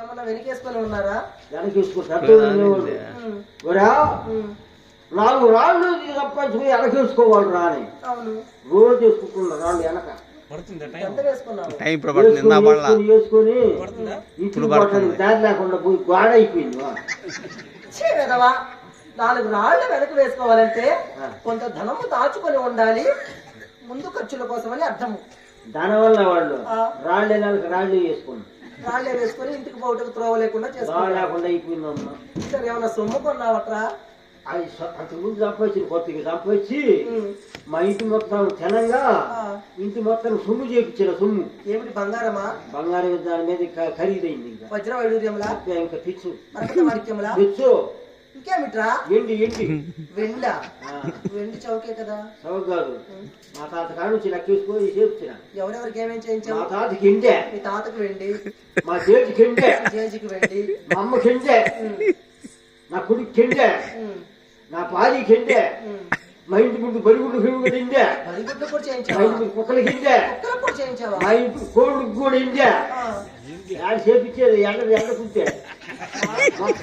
ఏమన్నా వెనకేసుకొని ఉన్నారా? వెనకేసుకుంటారు 4 రాళ్ళు తప్పని వెనకేసుకోవాలి రాని రోజు వేసుకుంటున్నారు రాళ్ళు వెనక వేసుకొని ఇంటికి దారి లేకుండా పోయి గోడ అయిపోయింది. 4 రాళ్ళు వెనక వేసుకోవాలంటే కొంత ధనము దాచుకొని ఉండాలి ముందు ఖర్చుల కోసం అని అర్థము. దానివల్ల వాళ్ళు రాళ్ళే రాళ్ళు వేసుకోండి రాళ్ళే వేసుకొని ఇంటికి పోటుకు త్రోవ లేకుండా లేకుండా అయిపోయిందమ్మా. సరే ఏమన్నా సొమ్ము కొన్నావట్రా? అది అంతకు ముందు సంపాదించిన కొత్తగా సంపాదించి మా ఇంటి మొత్తం తినంగా ఇంటి మొత్తం సొమ్ము చేపించిన సొమ్ము. ఏమిటి బంగారమా? బంగారం దాని మీద ఖరీదైంది. ఇంకా వజ్ర వైడూర్యంలా ఇంకా తెచ్చు మాణిక్యంలా తెచ్చు. ఇంకేమిట్రా? ఎండి వెండా? వెండి చౌకే కదా. చౌక కాదు, మా తాత కాడ నుంచి లెక్కేసుకొని చేపించిన. ఎవరెవరికి ఏమేమి చేయించావు? మా తాతకి ఎండే. మీ తాతకి వెండి. మా జేజికి ఎండే. జేజికి వెండి. మా అమ్మకి ఎండే. నా కొడుకు ఎండే. నా భార్యకి ఎండే. మా ఇంటి ముందు బరిగుడ్డు తిండే. బరిగుడ్లు కూడా చేయించావా? మా ఇంటి కుక్కలకి ఎండే. కుక్కలకు కూడా చేయించావా? మా ఇంటి కోళ్ళకి కూడా ఎండే. చేపించేది ఎండ ఎండకుంటే